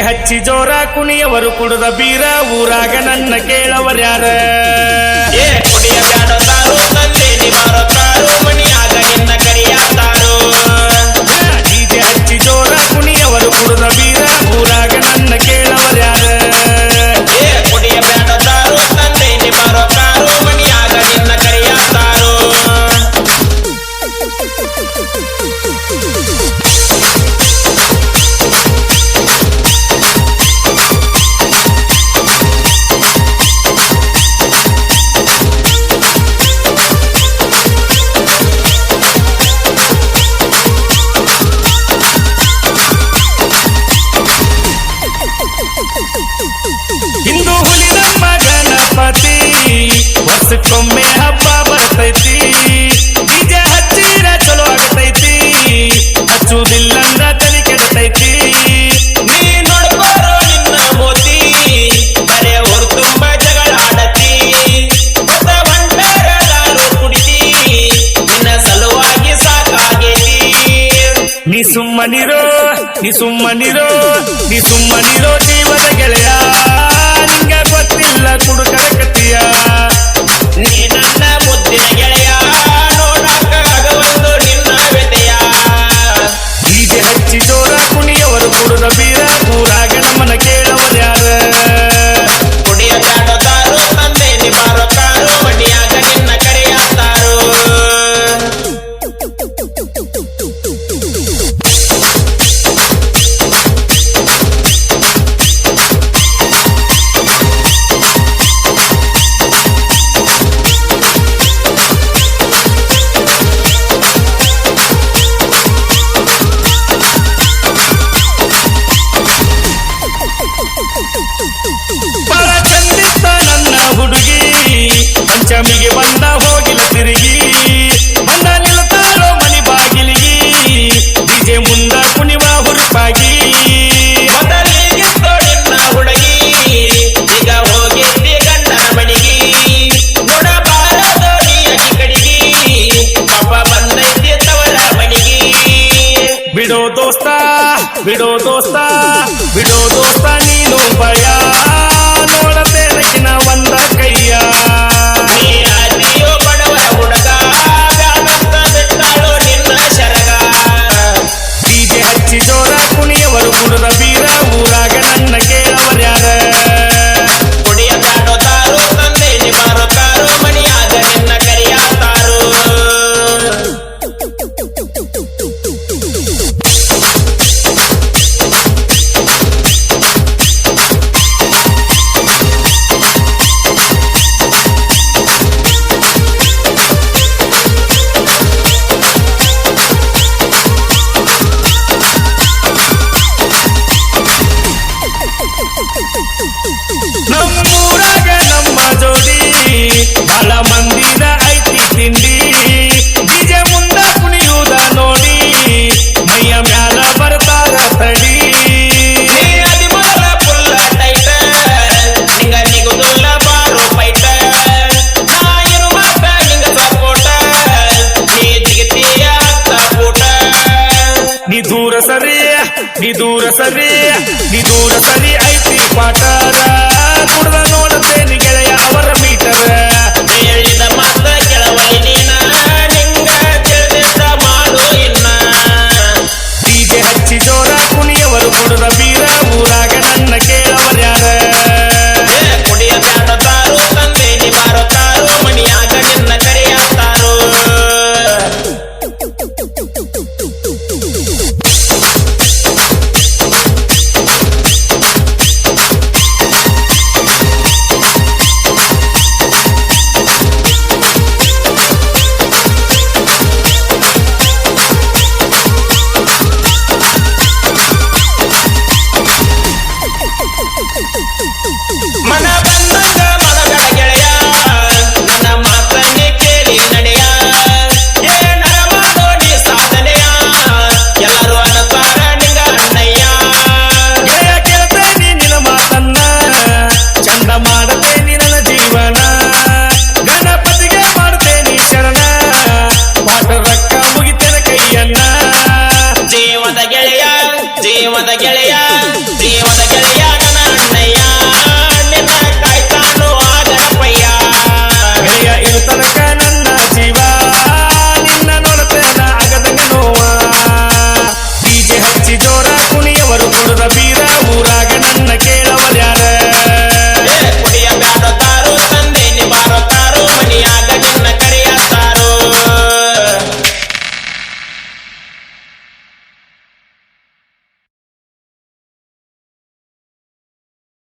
ಹಚ್ಚಿ ಜೋರ ಕುಣಿಯವರು ಕುಡಿದ ಬೀರ ಊರಾಗ ನನ್ನ ಕೇಳವರ್ಯಾರ ಕುಡಿಯ ಬ್ಯಾಡತಾರು ತಂದೇನಿ ಮಾರುತ್ತಾರು ಮಣಿಯಾಗ ನಿನ್ನ ಕರಿಯಾತಾರು ಡಿಜೆ ಹಚ್ಚಿ ಜೋರ ಕುಣಿಯವರು ಕುಡಿದ ಬೀರ ಊರಾಗ ನನ್ನ ಕೇಳವರ್ಯಾರ ಕುಡಿಯ ಬ್ಯಾಡತಾರು ತಂದೇನಿ ಮಾರುತ್ತಾರು ಮಣಿಯಾಗ ನಿನ್ನ ಕರಿಯಾತಾರು ಇಂದು ಹುಲಿ ನಮ್ಮ ಗಣಪತಿ ವರ್ಷಕ್ಕೊಮ್ಮೆ ಹಬ್ಬ ಬರ್ತೈತಿ ಡಿಜೆ ಹಚ್ಚಿರ ಚಲೋ ಆಗ್ತೈತಿ ಹಚ್ಚುವುದಿಲ್ಲಂದ್ರ ತಲೆ ಕೆಡ್ತೈತಿ ನೀ ನೋಡ್ಕೋರೋ ನಿನ್ನ ಮೋತಿ ಬರೇ ಊರು ತುಂಬ ಜಗಳ ಆಡತಿ ಹೊಸ ಬಂಡಾರ ದಾರು ಕುಡಿತಿ ನಿನ್ನ ಸಲುವಾಗಿ ಸಾಕಾಗೇತಿ ನೀ ಸುಮ್ಮನಿರೋ ಜೀವದ ಗೆಳೆಯ ನಿಂಗ ಗೊತ್ತಿಲ್ಲ ಕುಡುಕರ ಕತಿಯ ನೀ ನನ್ನ ಮುದ್ದಿನ ಗೆಳೆಯ ನೋಡಾಕ ಆಗವೊಂದು ನಿನ್ನ ವ್ಯತೆಯ ಡಿಜೆ ಹಚ್ಚಿ ಜೋರ ಕುಣಿಯವರು ಕುಡಿದ ಬೀರ ಊರಾಗ ನಮ್ಮನ ಕೇಳವರ್ಯಾರ ಕುಡಿಯ ದಾಟೋತಾರು ತಂದೇನಿ ಮಾರುತ್ತಾರು ಮಣಿಯಾಗ ನಿನ್ನ ಕರೆಯಾತಾರು ಬಹಳ ಚಂದಿತ್ತ ನನ್ನ ಹುಡುಗಿ ಪಂಚಮಿಗೆ ಬಂದ ಹೋಗಿಲ ತಿರುಗಿ ಬಂದ ನಿಲ್ತಾಳೋ ಮನಿ ಬಾಗಿಲಿಗಿ ಡಿಜೆ ಮುಂದ ಕುಣಿವ ಹುರುಪಾಗಿ ಮೊದಲಿಗಿತ್ತೋ ನಿನ್ನ ಹುಡುಗಿ ಈಗ ಹೋಗಿದ್ದಿ ಗಂಡನ ಮಣಿಗಿ ನೋಡಬಾರದೋ ನೀ ಅಗಿ ಕಡಿಗಿ ಪಾಪ ಬಂದೈತಿ ತವರ ಮಣಿಗಿ ಬಿಡೋ ದೋಸ್ತ ನೀನು ಭಯ ನೋಡಬೇಕಿನ ಒಂದ ಕೈಯ ನೀ ಆದಿಯೋ ಬಡವರ ಹುಡುಗ ಬ್ಯಾಡಂತ ಬಿಟ್ಟಾಳೋ ನಿನ್ನ ಶರಗ ಡಿಜೆ ಹಚ್ಚಿ ಜೋರ ಕುಣಿಯವರು ಕುಡಿದ ಬೀರ ಊರಾಗ ನನ್ನ ಕೇಳವರ್ಯಾರ ಕುಡಿಯ ದಾಟೋತಾರು ತಂದೇನಿ ಮಾರುತ್ತಾರು ಮಣಿಯಾಗ ನಿನ್ನ ಕರಿಯಾತಾರು ನಮ್ಮೂರಾಗ ನಮ್ಮ ಜೋಡಿ ಬಹಳ ಮಂದಿನ ಐತಿ ತಿಂಡಿ ಡಿಜೆ ಮುಂದ ಕುಣಿಯುವುದ ನೋಡಿ ಮೈಯ ಮ್ಯಾಲ ಬರ್ತಾರ ತಡಿ ನೀ ಅದಿಮೋಲ ಪುಲ್ಲ ಟೈಟ ನಿಂಗ ನಿಗುದುಲ್ಲ ಬಾರು ಪೈಟ ನಾ ಇರುವಾಗ ನಿಂಗ ಸಪೋಟ ನೀ ಜಿಗಿತೀಯ ಹತ್ತ ಪೂಟ ನೀ ದೂರ ಸರಿ ಐತಿ ಪಾಠರ ಕುಡ್ದ ನೋಡತೇನಿ ಗೆಳೆಯ ಅವರ ಮೀಟರ